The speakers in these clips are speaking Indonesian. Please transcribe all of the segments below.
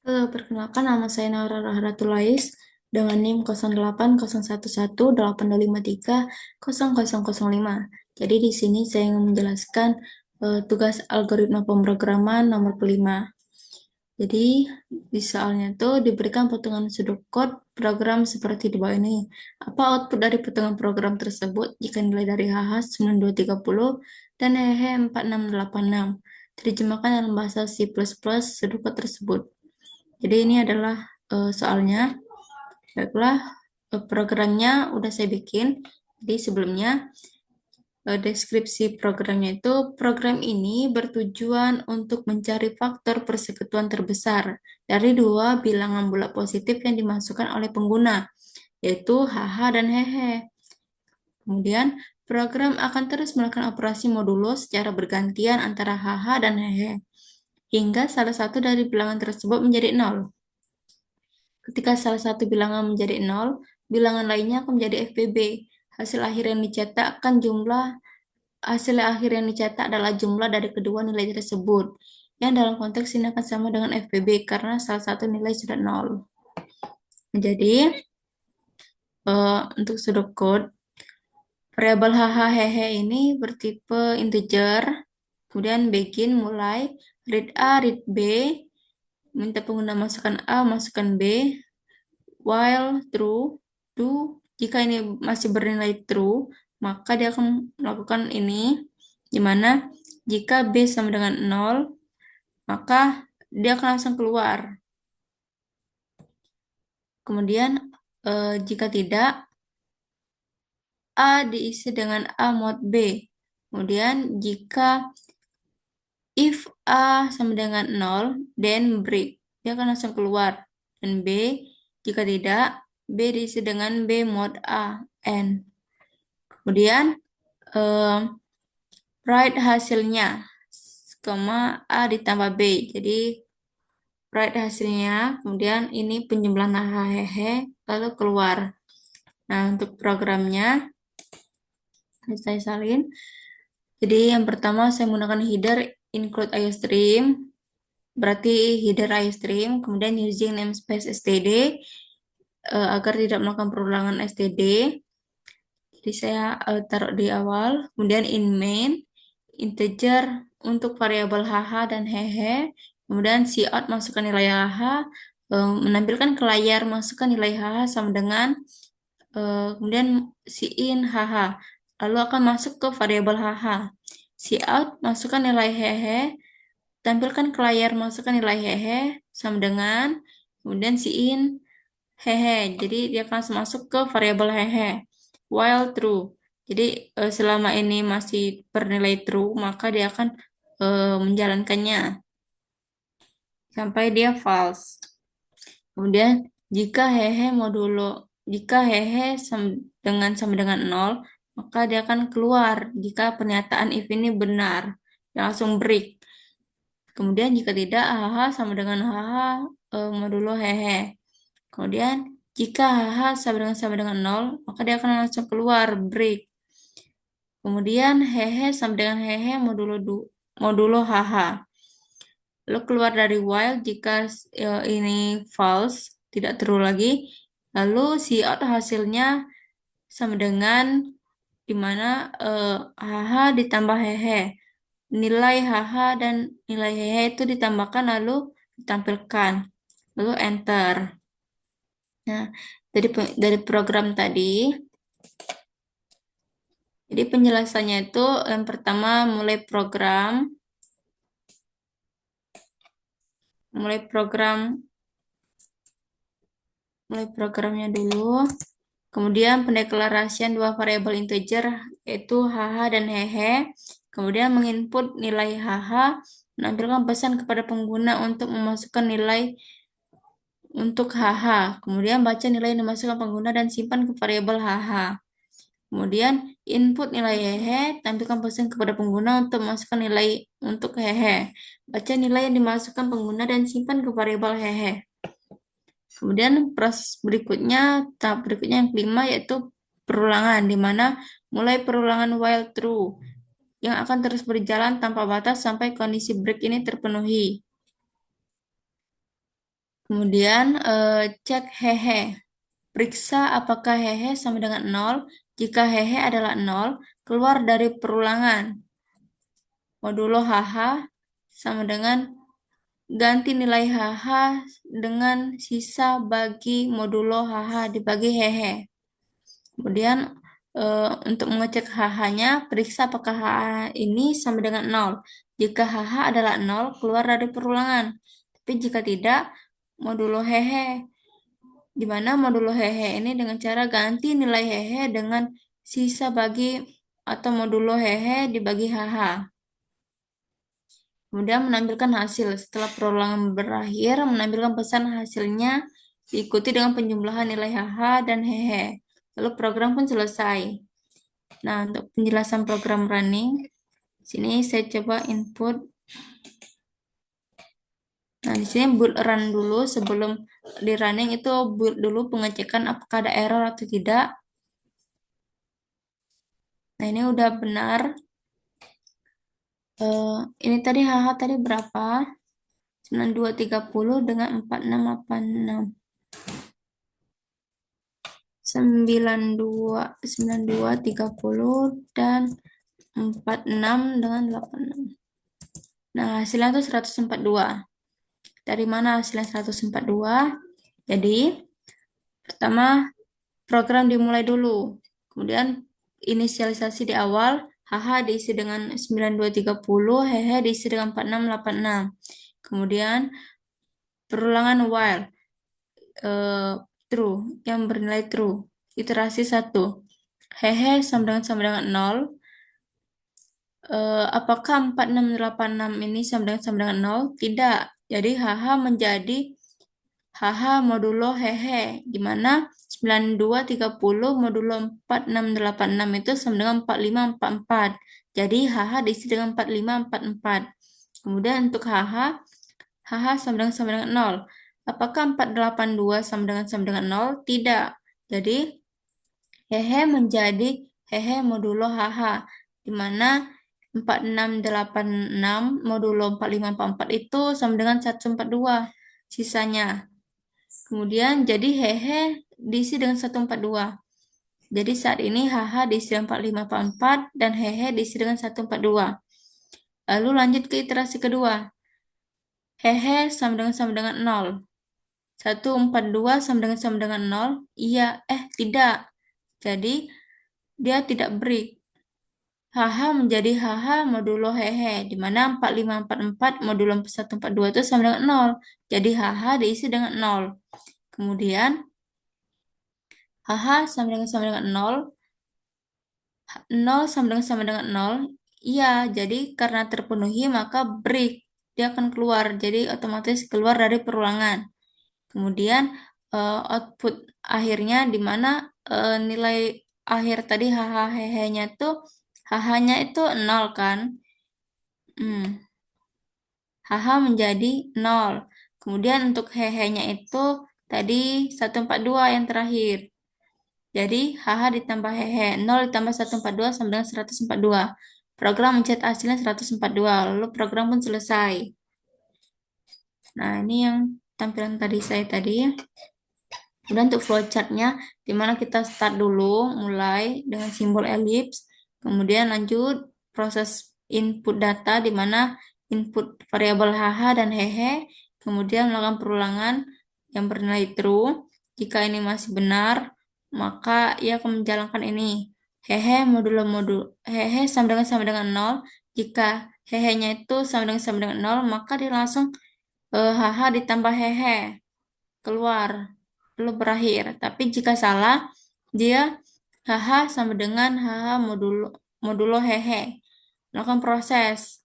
Halo, perkenalkan nama saya Naura Rahratulais dengan NIM 08111825300005. Jadi di sini saya ingin menjelaskan tugas algoritma pemrograman nomor kelima. Jadi di soalnya itu diberikan potongan sudut kode program seperti di bawah ini. Apa output dari potongan program tersebut jika nilai dari HH 9230 dan HH 4686? Terjemahkan dalam bahasa C++ sudut kode tersebut. Jadi ini adalah soalnya. Baiklah, programnya udah saya bikin. Jadi sebelumnya deskripsi programnya itu program ini bertujuan untuk mencari faktor persekutuan terbesar dari dua bilangan bulat positif yang dimasukkan oleh pengguna, yaitu HH dan hehe. Kemudian program akan terus melakukan operasi modulo secara bergantian antara HH dan hehe hingga salah satu dari bilangan tersebut menjadi 0. Ketika salah satu bilangan menjadi 0, bilangan lainnya akan menjadi FPB. Hasil akhir yang dicetak adalah jumlah dari kedua nilai tersebut, yang dalam konteks ini akan sama dengan FPB karena salah satu nilai sudah 0. Jadi, untuk pseudocode, variabel HH ini bertipe integer, kemudian begin mulai, read A, read B, minta pengguna masukkan A, masukkan B, while true, do, jika ini masih bernilai true, maka dia akan melakukan ini, di mana jika B sama dengan 0, maka dia akan langsung keluar. Kemudian, jika tidak, A diisi dengan A mod B. Kemudian, jika if A sama dengan 0, then break. Dia akan langsung keluar. Dan B, jika tidak, B diisi dengan B mod A, N. Kemudian, write hasilnya, A ditambah B. Jadi, write hasilnya, kemudian ini penjumlahan hehe, lalu keluar. Nah, untuk programnya, saya salin. Jadi, yang pertama saya menggunakan header include IOStream, berarti header IOStream, kemudian using namespace std, agar tidak melakukan perulangan std. Jadi, saya taruh di awal, kemudian in main, integer untuk variabel hh dan hehe, kemudian cout masukkan nilai hh, menampilkan ke layar masukkan nilai hh sama dengan kemudian in hh, lalu akan masuk ke variabel hh. Cout masukkan nilai hehe, tampilkan ke layar masukkan nilai hehe sama dengan kemudian in hehe, jadi dia akan langsung masuk ke variabel hehe. While true, jadi selama ini masih bernilai true, maka dia akan menjalankannya sampai dia false. Kemudian jika hehe sama dengan 0, maka dia akan keluar jika pernyataan if ini benar. Dia langsung break. Kemudian jika tidak, hh sama dengan hh modulo hehe. Kemudian jika hh sama dengan 0, maka dia akan langsung keluar break. Kemudian hehe sama dengan hehe modulo hh. Lalu keluar dari while jika ini false, tidak true lagi. Lalu cout hasilnya sama dengan dimana hh ditambah hehe. Nilai hh dan nilai hehe itu ditambahkan lalu ditampilkan. Lalu enter. Nah, dari program tadi, jadi penjelasannya itu yang pertama mulai programnya dulu. Kemudian pendeklarasian dua variabel integer yaitu hh dan hehe. Kemudian menginput nilai hh, menampilkan pesan kepada pengguna untuk memasukkan nilai untuk hh. Kemudian baca nilai yang dimasukkan pengguna dan simpan ke variabel hh. Kemudian input nilai hehe, tampilkan pesan kepada pengguna untuk memasukkan nilai untuk hehe. Baca nilai yang dimasukkan pengguna dan simpan ke variabel hehe. Kemudian proses berikutnya, tahap berikutnya yang kelima yaitu perulangan, di mana mulai perulangan while true yang akan terus berjalan tanpa batas sampai kondisi break ini terpenuhi. Kemudian cek hehe. Periksa apakah hehe sama dengan 0. Jika hehe adalah 0, keluar dari perulangan. Modulo HH sama dengan ganti nilai HH dengan sisa bagi modulo HH dibagi hehe. Kemudian untuk mengecek HH-nya, periksa apakah HH ini sama dengan 0. Jika HH adalah 0, keluar dari perulangan. Tapi jika tidak, modulo hehe. Di mana modulo hehe ini dengan cara ganti nilai hehe dengan sisa bagi atau modulo hehe dibagi HH. Kemudian menampilkan hasil. Setelah perulangan berakhir, menampilkan pesan hasilnya diikuti dengan penjumlahan nilai HH dan hehe. Lalu program pun selesai. Nah, untuk penjelasan program running, sini saya coba input. Nah, di sini build run dulu sebelum di running itu build dulu pengecekan apakah ada error atau tidak. Nah, ini udah benar. Ini tadi HH tadi berapa? 9230 dengan 4686. 9230 dan 46 dengan 86. Nah, hasilnya itu 142. Dari mana hasilnya 142? Jadi, pertama program dimulai dulu. Kemudian inisialisasi di awal, HH diisi dengan 9230, hehe diisi dengan 4686. Kemudian perulangan while true yang bernilai true. Iterasi 1. Hehe sama dengan 0. Apakah 4686 ini sama dengan 0? Tidak. Jadi HH menjadi HH modulo hehe, di mana 9230 modulo 4686 itu sama dengan 4544. Jadi HH diisi dengan 4544. Kemudian untuk HH sama dengan 0. Apakah 482 sama dengan 0? Tidak. Jadi hehe menjadi hehe modulo HH, di mana 4686 modulo 4544 itu sama dengan 142 sisanya. Kemudian jadi hehe diisi dengan 142. Jadi saat ini HH diisi dengan 4544 dan hehe diisi dengan 142. Lalu lanjut ke iterasi kedua. Hehe sama dengan 0. 142 sama dengan 0. Iya, tidak. Jadi dia tidak break. HH menjadi HH modulo hehe, di mana 4544 modulo 142 itu sama dengan 0. Jadi HH diisi dengan 0. Kemudian HH sama dengan 0. 0 sama dengan 0. Iya, jadi karena terpenuhi maka break. Dia akan keluar. Jadi otomatis keluar dari perulangan. Kemudian output akhirnya di mana nilai akhir tadi HH-nya itu HH-nya itu 0 kan. HH menjadi 0. Kemudian untuk hehe-nya itu tadi 142 yang terakhir. Jadi HH ditambah hehe 0 ditambah 142 sama dengan 142. Program mencetak hasilnya 142. Lalu program pun selesai. Nah, ini yang tampilan tadi saya tadi. Kemudian untuk flowchartnya, di mana kita start dulu, mulai dengan simbol elips, kemudian lanjut proses input data, di mana input variabel HH dan hehe, kemudian melakukan perulangan yang bernilai true. Jika ini masih benar, maka ia akan menjalankan ini. Hehe modulo hehe sama dengan 0. Jika hehe-nya itu sama dengan 0, maka dia langsung HH ditambah hehe keluar lalu berakhir. Tapi jika salah, dia HH sama dengan HH modulo hehe. Melakukan proses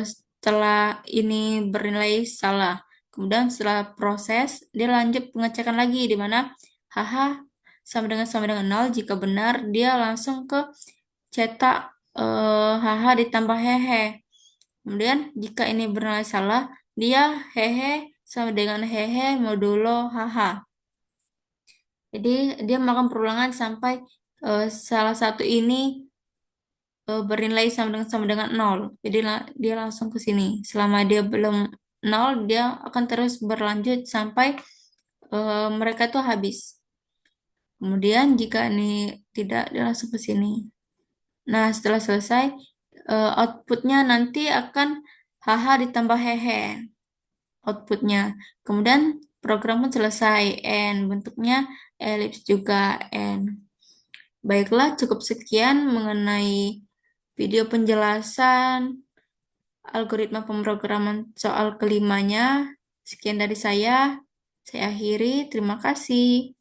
setelah ini bernilai salah. Kemudian setelah proses, dia lanjut pengecekan lagi di mana HH sama dengan 0. Jika benar, dia langsung ke cetak HH ditambah hehe. Kemudian jika ini bernilai salah, dia hehe sama dengan hehe modulo HH. Jadi dia melakukan perulangan sampai salah satu ini bernilai sama dengan 0. Jadi dia langsung ke sini. Selama dia belum nol, dia akan terus berlanjut sampai mereka tuh habis. Kemudian jika ini tidak, dia langsung ke sini. Nah, setelah selesai, outputnya nanti akan HH ditambah hehe outputnya. Kemudian program pun selesai, and bentuknya elips juga, and baiklah, cukup sekian mengenai video penjelasan algoritma pemrograman soal kelimanya. Sekian dari saya akhiri. Terima kasih.